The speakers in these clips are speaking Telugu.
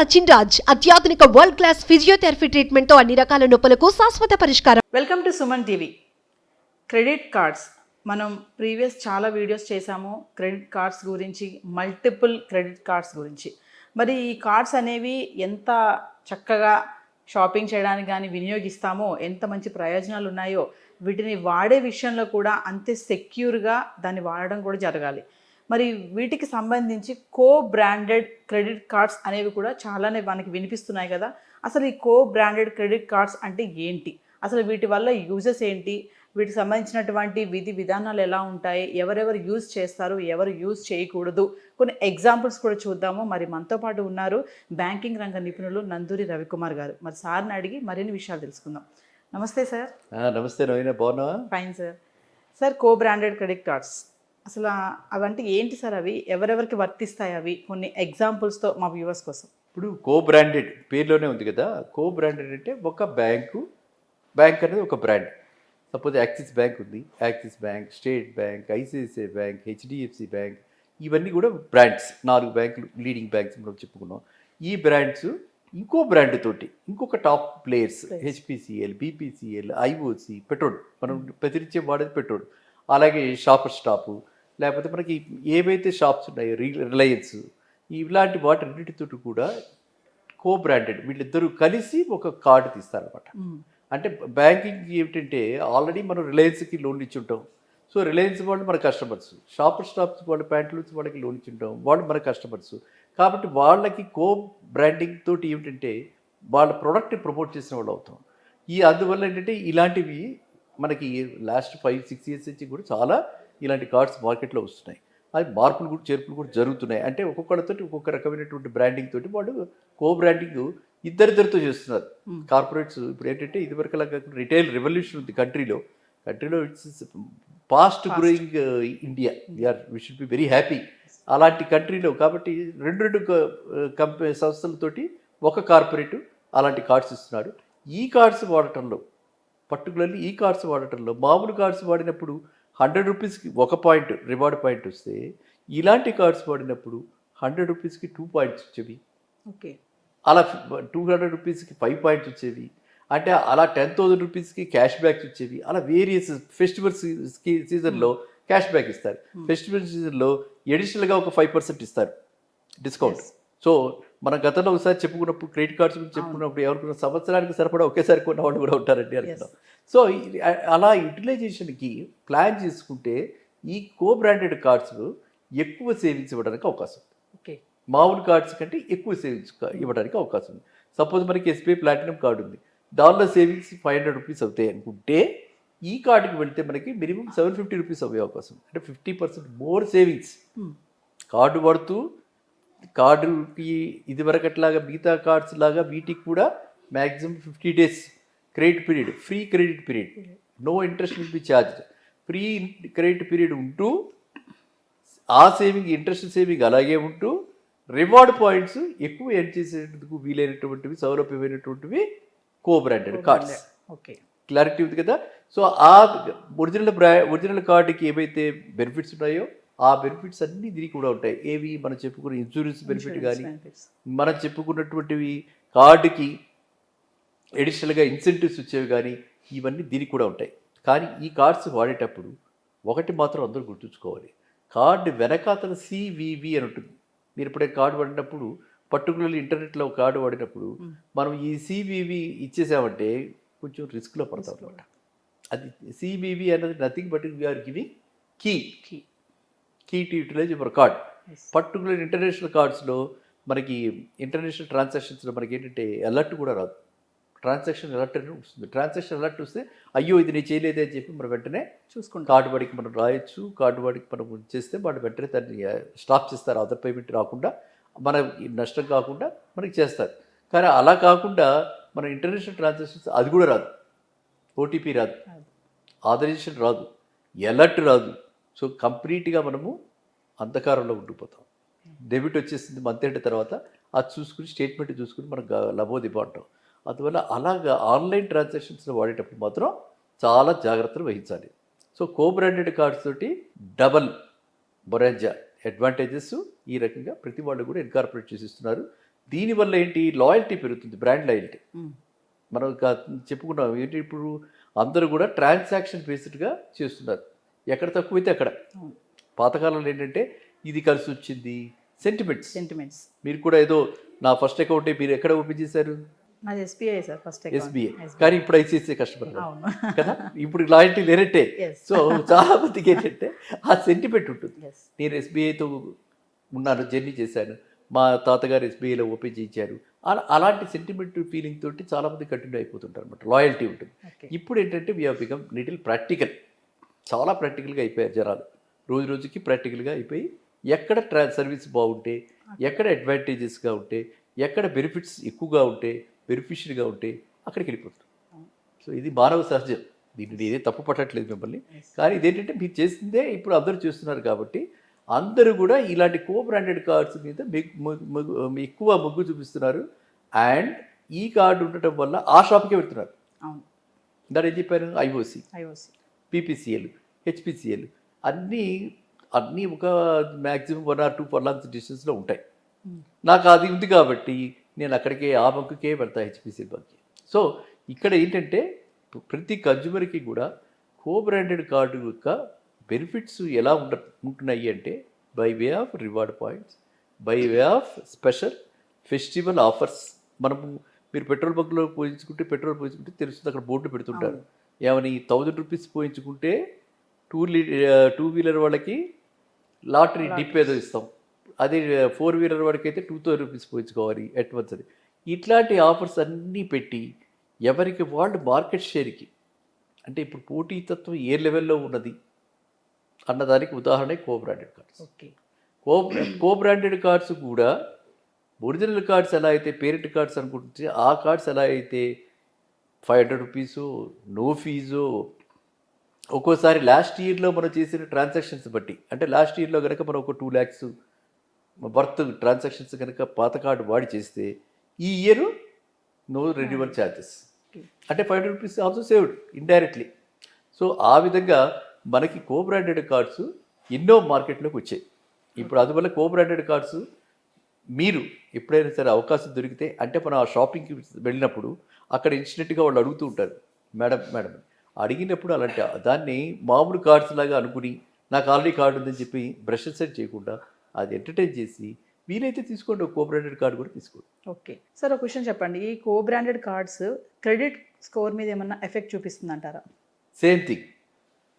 సచిన్ రాజ్ అత్యాధునిక వరల్డ్ క్లాస్ ఫిజియోథెరపీ ట్రీట్మెంట్ తో అన్ని రకాల నొప్పులకు శాశ్వత పరిష్కారం. Welcome to Suman TV. Credit cards మనం ప్రీవియస్ చాలా వీడియోస్ చేశాము క్రెడిట్ కార్డ్స్ గురించి, మల్టిపుల్ క్రెడిట్ కార్డ్స్ గురించి. మరి ఈ కార్డ్స్ అనేవి ఎంత చక్కగా షాపింగ్ చేయడానికి కానీ వినియోగిస్తామో, ఎంత మంచి ప్రయోజనాలు ఉన్నాయో, వీటిని వాడే విషయంలో కూడా అంతే సెక్యూర్గా దాన్ని వాడడం కూడా జరగాలి. మరి వీటికి సంబంధించి బ్రాండెడ్ క్రెడిట్ కార్డ్స్ అనేవి కూడా చాలానే మనకి వినిపిస్తున్నాయి కదా. అసలు ఈ బ్రాండెడ్ క్రెడిట్ కార్డ్స్ అంటే ఏంటి, అసలు వీటి వల్ల యూజెస్ ఏంటి, వీటికి సంబంధించినటువంటి విధి విధానాలు ఎలా ఉంటాయి, ఎవరెవరు యూజ్ చేస్తారు, ఎవరు యూజ్ చేయకూడదు, కొన్ని ఎగ్జాంపుల్స్ కూడా చూద్దాము. మరి మనతో పాటు ఉన్నారు బ్యాంకింగ్ రంగ నిపుణులు నందూరి రవికుమార్ గారు. మరి సార్ని అడిగి మరిన్ని విషయాలు తెలుసుకుందాం. నమస్తే సార్. నమస్తే నవీన, బాగున్నావా? Fine sir. Sir, branded credit cards అసలు అవంటే ఏంటి సార్? అవి ఎవరెవరికి వర్తిస్తాయి? అవి కొన్ని ఎగ్జాంపుల్స్తో మా వ్యూవర్స్ కోసం. ఇప్పుడు బ్రాండెడ్ పేరులోనే ఉంది కదా. బ్రాండెడ్ అంటే ఒక బ్యాంక్ అనేది ఒక బ్రాండ్. సపోజ్ యాక్సిస్ బ్యాంక్ ఉంది, axis bank, state bank, ICICI bank, HDFC bank, ఇవన్నీ కూడా బ్రాండ్స్. 4 బ్యాంకులు లీడింగ్ బ్యాంక్స్ మనం చెప్పుకున్నాం. ఈ బ్రాండ్స్ ఇంకో బ్రాండ్ తోటి ఇంకొక top players, HPCL, BPCL, IOC, petrol, మనం ప్రతినిత్యం వాడేది పెట్రోల్, అలాగే షాపర్ స్టాపు, లేకపోతే మనకి ఏవైతే షాప్స్ ఉన్నాయో రిలయన్స్, ఇలాంటి వాటన్నిటితో కూడా బ్రాండెడ్ వీళ్ళిద్దరూ కలిసి ఒక కార్డు తీస్తారనమాట. అంటే బ్యాంకింగ్ ఏమిటంటే ఆల్రెడీ మనం రిలయన్స్కి లోన్ ఇచ్చి ఉంటాం. సో రిలయన్స్ వాళ్ళు మన కస్టమర్స్, షాపర్ స్టాప్స్ వాళ్ళ ప్యాంట్లు వాళ్ళకి లోన్ ఇచ్చి ఉంటాం, వాళ్ళు మన కస్టమర్స్. కాబట్టి వాళ్ళకి బ్రాండింగ్ తోటి ఏమిటంటే వాళ్ళ ప్రోడక్ట్ని ప్రమోట్ చేసిన వాళ్ళు అవుతాం. అందువల్ల ఏంటంటే ఇలాంటివి మనకి లాస్ట్ 5-6 ఇయర్స్ నుంచి కూడా చాలా ఇలాంటి కార్డ్స్ మార్కెట్లో వస్తున్నాయి. అది మార్పులు కూడా చేర్పులు కూడా జరుగుతున్నాయి. అంటే ఒక్కొక్కరితో ఒక్కొక్క రకమైనటువంటి బ్రాండింగ్ తోటి వాళ్ళు బ్రాండింగ్ ఇద్దరితో చేస్తున్నారు. కార్పొరేట్స్ ఇప్పుడు ఏంటంటే ఇదివరకు అలా రిటైల్ రెవల్యూషన్ ఉంది కంట్రీలో it's fast growing India. We should be very happy అలాంటి కంట్రీలో. కాబట్టి రెండు సంస్థలతోటి ఒక కార్పొరేట్ అలాంటి కార్డ్స్ ఇస్తున్నాడు. ఈ కార్డ్స్ వాడటంలో పర్టికులర్లీ ఈ కార్డ్స్ వాడటంలో మామూలు కార్డ్స్ వాడినప్పుడు 100 రూపీస్కి 1 పాయింట్ రివార్డ్ పాయింట్ వస్తే, ఇలాంటి కార్డ్స్ వాడినప్పుడు 100 రూపీస్కి 2 పాయింట్స్ వచ్చేవి. ఓకే, అలా 200 రూపీస్కి 5 పాయింట్స్ వచ్చేవి. అంటే అలా 10,000 రూపీస్కి క్యాష్ బ్యాక్స్ వచ్చేవి. అలా వేరియస్ ఫెస్టివల్ సీజన్లో క్యాష్ బ్యాక్ ఇస్తారు. ఫెస్టివల్ సీజన్లో ఎడిషనల్గా ఒక 5% ఇస్తారు డిస్కౌంట్. సో మన గతంలో ఒకసారి చెప్పుకున్నప్పుడు క్రెడిట్ కార్డ్స్ గురించి చెప్పుకున్నప్పుడు ఎవరుకున్న సంవత్సరానికి సరిపడా ఒకేసారి కొన్న వాళ్ళు కూడా ఉంటారండి అనుకుంటాం. సో అలా యూటిలైజేషన్కి ప్లాన్ చేసుకుంటే ఈ బ్రాండెడ్ కార్డ్స్ ఎక్కువ సేవింగ్స్ ఇవ్వడానికి అవకాశం ఉంది. మామూలు కార్డ్స్ కంటే ఎక్కువ సేవింగ్స్ ఇవ్వడానికి అవకాశం ఉంది. సపోజ్ మనకి ఎస్బీఐ ప్లాటినం కార్డు ఉంది, దానిలో సేవింగ్స్ 500 రూపీస్ అవుతాయి అనుకుంటే, ఈ కార్డుకి వెళ్తే మనకి మినిమం 750 రూపీస్ అయ్యే అవకాశం. అంటే 50% మోర్ సేవింగ్స్. కార్డు వాడుతూ కార్డుకి ఇదివరకట్లాగా మిగతా కార్డ్స్ లాగా వీటికి కూడా maximum 50 days credit period, free credit period, no interest will be charged, free credit period ఉంటూ ఆ ఇంట్రెస్ట్ సేవింగ్ అలాగే ఉంటూ రివార్డ్ పాయింట్స్ ఎక్కువ ఎర్న్ చేసేందుకు వీలైనటువంటివి, సౌలభ్యమైనటువంటివి బ్రాండెడ్ కార్డ్స్. ఓకే, క్లారిటీ ఉంది కదా. సో ఆ ఒరిజినల్ కార్డుకి ఏవైతే బెనిఫిట్స్ ఉన్నాయో ఆ బెనిఫిట్స్ అన్నీ దీనికి కూడా ఉంటాయి. ఏవి మనం చెప్పుకున్న ఇన్సూరెన్స్ బెనిఫిట్ కానీ, మనం చెప్పుకున్నటువంటివి కార్డుకి ఎడిషనల్గా ఇన్సెంటివ్స్ వచ్చేవి కానీ, ఇవన్నీ దీనికి కూడా ఉంటాయి. కానీ ఈ కార్డ్స్ వాడేటప్పుడు ఒకటి మాత్రం అందరూ గుర్తుంచుకోవాలి, కార్డు వెనకాతల సివివి అని ఉంటుంది. మీరు ఇప్పుడే కార్డు వాడినప్పుడు, పర్టికులర్లీ ఇంటర్నెట్లో కార్డు వాడినప్పుడు మనం ఈ సివివి ఇచ్చేసామంటే కొంచెం రిస్క్లో పడతాం అనమాట. అది సివివి అనేది nothing but we're giving key to utilize your card. Particular international కార్డ్స్లో మనకి ఇంటర్నేషనల్ ట్రాన్సాక్షన్స్లో మనకి ఏంటంటే అలర్ట్ కూడా రాదు. ట్రాన్సాక్షన్ అలర్ట్ అని వస్తుంది. ట్రాన్సాక్షన్ అలర్ట్ వస్తే అయ్యో ఇది నేను చేయలేదే అని చెప్పి మనం వెంటనే చూసుకుంటాం. కార్డు వాడికి మనం రాయొచ్చు, కార్డు వాడికి మనం చేస్తే వాడు వెంటనే దాన్ని స్టాప్ చేస్తారు. అదర్ పేమెంట్ రాకుండా, మన నష్టం కాకుండా మనకి చేస్తారు. కానీ అలా కాకుండా మన ఇంటర్నేషనల్ ట్రాన్సాక్షన్స్ అది కూడా రాదు. ఓటీపీ రాదు, ఆథరైజేషన్ రాదు, అలర్ట్ రాదు. సో కంప్లీట్గా మనము అంధకారంలో ఉండిపోతాం. డెబిట్ వచ్చేసింది మంత్ ఎండ్ తర్వాత, అది చూసుకుని స్టేట్మెంట్ చూసుకుని మనం లబోదిబో అంటాం. అందువల్ల అలాగా ఆన్లైన్ ట్రాన్సాక్షన్స్లో వాడేటప్పుడు మాత్రం చాలా జాగ్రత్తలు వహించాలి. సో బ్రాండెడ్ కార్డ్స్ తోటి డబల్ బొరాంజా అడ్వాంటేజెస్ ఈ రకంగా ప్రతి వాళ్ళు కూడా ఇన్కార్పొరేట్ చేసి ఇస్తున్నారు. దీనివల్ల ఏంటి లాయల్టీ పెరుగుతుంది, బ్రాండ్ లాయల్టీ. మ్మ్. మనం చెప్పుకున్నాం ఏంటి, ఇప్పుడు అందరూ కూడా ట్రాన్సాక్షన్ బేస్డ్గా చేస్తున్నారు, ఎక్కడ తక్కువైతే అక్కడ. అవును. పాతకాలంలో ఏంటంటే ఇది కలిసి వచ్చింది, సెంటిమెంట్స్. మీరు కూడా ఏదో నా ఫస్ట్ అకౌంటే మీరు ఎక్కడ ఓపెన్ చేశారు? నాది ఎస్బీఐ సార్, ఫస్ట్ ఎస్బీఐ. కానీ ఇప్పుడు ఐసిఐసిఐ కస్టమర్ అవును. కదా, ఇప్పుడు లాయల్టీ లేనట్టే. Yes. సో చాలా మందికి ఏంటంటే ఆ సెంటిమెంట్ ఉంటుంది. Yes. నేను ఎస్బీఐతో ఉన్నాను, జర్నీ చేశాను, మా తాతగారు ఎస్బీఐలో ఓపెన్ చేయించారు, అలాంటి సెంటిమెంట్ ఫీలింగ్ తోటి చాలా మంది కంటిన్యూ అయిపోతుంటారు అనమాట, లాయల్టీ ఉంటుంది. Okay. ఇప్పుడు ఏంటంటే we have become little practical, చాలా ప్రాక్టికల్గా అయిపోయారు జనాలు, రోజు రోజుకి ప్రాక్టికల్గా అయిపోయి ఎక్కడ సర్వీస్ బాగుంటే, ఎక్కడ అడ్వాంటేజెస్గా ఉంటే, ఎక్కడ బెనిఫిట్స్ ఎక్కువగా ఉంటే, బెనిఫిషియల్గా ఉంటే అక్కడికి వెళ్ళిపోతారు. సో ఇది మానవ సహజం, దీన్ని నేనే తప్పు పట్టట్లేదు మిమ్మల్ని. కానీ ఇదేంటంటే మీరు చేసిందే ఇప్పుడు అందరూ చేస్తున్నారు కాబట్టి అందరూ కూడా ఇలాంటి కో బ్రాండెడ్ కార్డ్స్ మీద ఎక్కువ మొగ్గు చూపిస్తున్నారు. అండ్ ఈ కార్డు ఉండటం వల్ల ఆ షాప్కే వెళ్తున్నారు. అవును. దాని ఏం చెప్పాను, ఐఓసి, ఐఓసి, పీపీసీఎల్, హెచ్పిసిఎల్ అన్నీ ఒక మ్యాక్సిమం 1 or 2 furlongs డిస్టెన్స్లో ఉంటాయి. నాకు అది ఉంది కాబట్టి నేను అక్కడికే ఆ బంకుకే వెళ్తా, హెచ్పిసిఎల్ బంక్కి. సో ఇక్కడ ఏంటంటే ప్రతి కన్జ్యూమర్కి కూడా కో బ్రాండెడ్ కార్డు యొక్క బెనిఫిట్స్ ఎలా ఉంటున్నాయి అంటే by way of reward points, by way of special festival offers. మీరు పెట్రోల్ బంక్లో పోయించుకుంటే తెలుస్తుంది, అక్కడ బోర్డు పెడుతుంటారు, ఏమని 1000 రూపీస్ పోయించుకుంటే 2 వీలర్ వాళ్ళకి లాటరీ డిప్ ఏదో ఇస్తాం, అదే 4 వీలర్ వాడికి అయితే 2000 రూపీస్ పోయించుకోవాలి అడ్వాన్స్ అని. ఇట్లాంటి ఆఫర్స్ అన్నీ పెట్టి ఎవరికి వాళ్ళు మార్కెట్ షేర్కి, అంటే ఇప్పుడు పోటీతత్వం ఏ లెవెల్లో ఉన్నది అన్నదానికి ఉదాహరణ co branded cards. Okay. Co branded cards కూడా ఒరిజినల్ కార్డ్స్ ఎలా అయితే పేరెంట్ కార్డ్స్ అనుకుంటే ఆ కార్డ్స్ ఎలా అయితే 500 రూపీసు నో ఫీజు, ఒక్కోసారి లాస్ట్ ఇయర్లో మనం చేసిన ట్రాన్సాక్షన్స్ బట్టి, అంటే లాస్ట్ ఇయర్లో కనుక మనం ఒక 2 lakhs వర్త్ ట్రాన్సాక్షన్స్ కనుక పాత కార్డు వాడి చేస్తే ఈ ఇయర్ నో రెన్యువల్ ఛార్జెస్, అంటే 500 rupees also saved indirectly. So ఆ విధంగా మనకి కో బ్రాండెడ్ కార్డ్స్ ఎన్నో మార్కెట్లోకి వచ్చాయి. ఇప్పుడు అందువల్ల కో బ్రాండెడ్ కార్డ్స్ మీరు ఎప్పుడైనా సరే అవకాశం దొరికితే, అంటే మనం ఆ షాపింగ్కి వెళ్ళినప్పుడు అక్కడ ఇన్స్టెంట్గా వాళ్ళు అడుగుతూ ఉంటారు, మేడం అడిగినప్పుడు అలాంటి దాన్ని మామూలు కార్డ్స్ లాగా అనుకుని నాకు ఆల్రెడీ కార్డు ఉందని చెప్పి బ్రష్ సెట్ చేయకుండా అది ఎంటర్టైన్ చేసి వీలైతే తీసుకోండి, ఒక కో బ్రాండెడ్ కార్డు కూడా తీసుకోండి. ఓకే సార్, ఒక క్వశ్చన్ చెప్పండి, ఈ co branded cards credit score మీద ఏమన్నా ఎఫెక్ట్ చూపిస్తుందంటారా? సేమ్ థింగ్,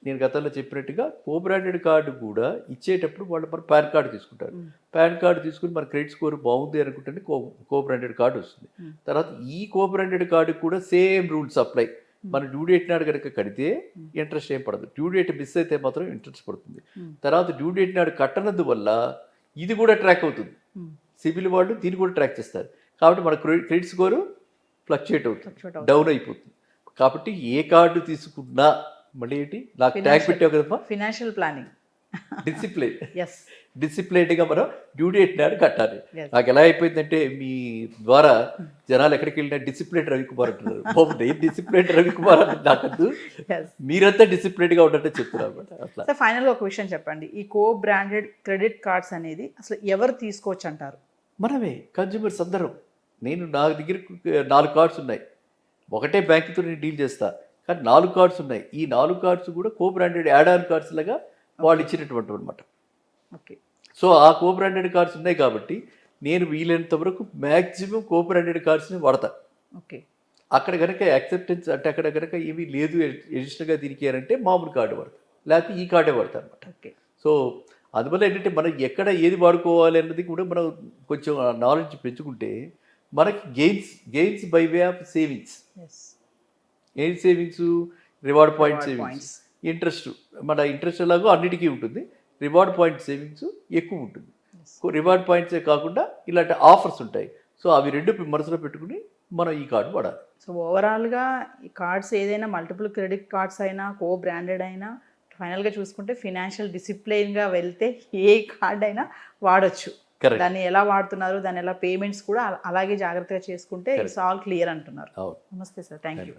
నేను గతంలో చెప్పినట్టుగా కో బ్రాండెడ్ కార్డు కూడా ఇచ్చేటప్పుడు వాళ్ళు మన పాన్ కార్డు తీసుకుంటారు, పాన్ కార్డు తీసుకుని మన క్రెడిట్ స్కోర్ బాగుంది అనుకుంటే కో బ్రాండెడ్ కార్డు వస్తుంది. తర్వాత ఈ కో బ్రాండెడ్ కార్డు కూడా సేమ్ రూల్స్ అప్లై. మన డ్యూ డేట్ నాడు కనుక కడితే ఇంట్రెస్ట్ ఏం పడదు, డ్యూ డేట్ మిస్ అయితే మాత్రం ఇంట్రెస్ట్ పడుతుంది. తర్వాత డ్యూ డేట్ నాడు కట్టనందువల్ల ఇది కూడా ట్రాక్ అవుతుంది, సిబిల్ వాళ్ళు దీన్ని కూడా ట్రాక్ చేస్తారు. కాబట్టి మన క్రెడిట్ స్కోరు ఫ్లక్చుయేట్ అవుతుంది, డౌన్ అయిపోతుంది. కాబట్టి ఏ కార్డు తీసుకున్నా మళ్ళీ ఏంటి నాకు ట్యాగ్ పెట్టావు కదమ్మా, ఫినాన్షియల్ ప్లానింగ్, డిసిప్లిన్, ఎస్, డిసిప్లైన్గా మనం డ్యూ డేట్ నాడు కట్టాలి. Yes. నాకు ఎలా అయిపోయిందంటే మీ ద్వారా జనాలు ఎక్కడికి వెళ్ళినా డిసిప్లిన్ రవికుమార్ అంటున్నారు, బాగుంది డిసిప్లిన్ రవికుమార్ అంటే నాకద్దు, మీరంతా డిసిప్లిన్గా ఉన్నట్టే చెప్తున్నారు అనమాట. అట్లా సార్ ఫైనల్గా ఒక విషయం చెప్పండి, ఈ కో బ్రాండెడ్ క్రెడిట్ కార్డ్స్ అనేది అసలు ఎవరు తీసుకోవచ్చు అంటారు? మనమే కన్జ్యూమర్స్ అందరం. నా దగ్గర 4 కార్డ్స్ ఉన్నాయి, ఒకటే బ్యాంకుతో నేను డీల్ చేస్తా, కానీ 4 కార్డ్స్ ఉన్నాయి. ఈ 4 కార్డ్స్ కూడా co branded add on cards లాగా వాళ్ళు ఇచ్చినటువంటి అనమాట. ఓకే. సో ఆ కో బ్రాండెడ్ కార్డ్స్ ఉన్నాయి కాబట్టి నేను వీలైనంత వరకు మ్యాక్సిమం కో బ్రాండెడ్ కార్డ్స్ని వాడతా. ఓకే. అక్కడ కనుక యాక్సెప్టెన్స్ అంటే అక్కడ కనుక ఏమీ లేదు ఎడిషనల్గా దీనికి అంటే మామూలు కార్డు వాడతా, లేకపోతే ఈ కార్డే వాడతా అనమాట. ఓకే. సో అందువల్ల ఏంటంటే మనం ఎక్కడ ఏది వాడుకోవాలి అన్నది కూడా మనం కొంచెం నాలెడ్జ్ పెంచుకుంటే మనకి gains by way of savings. ఏం savings? Reward point savings, interest. మన ఇంట్రెస్ట్ ఎలాగో అన్నిటికీ ఉంటుంది, రివార్డ్ పాయింట్ సేవింగ్స్ ఎక్కువ ఉంటుంది. రివార్డ్ పాయింట్సే కాకుండా ఇలాంటి ఆఫర్స్ ఉంటాయి. సో అవి రెండు మనసులో పెట్టుకుని మనం ఈ కార్డు వాడాలి. సో ఓవరాల్గా ఈ కార్డ్స్ ఏదైనా మల్టిపుల్ క్రెడిట్ కార్డ్స్ అయినా కో బ్రాండెడ్ అయినా ఫైనల్గా చూసుకుంటే ఫినాన్షియల్ డిసిప్లిన్గా వెళ్తే ఏ కార్డ్ అయినా వాడచ్చు. దాన్ని ఎలా వాడుతున్నారు, దాన్ని ఎలా పేమెంట్స్ కూడా అలాగే జాగ్రత్తగా చేసుకుంటే ఇట్స్ ఆల్ క్లియర్ అంటున్నారు. నమస్తే సార్, థ్యాంక్ యూ.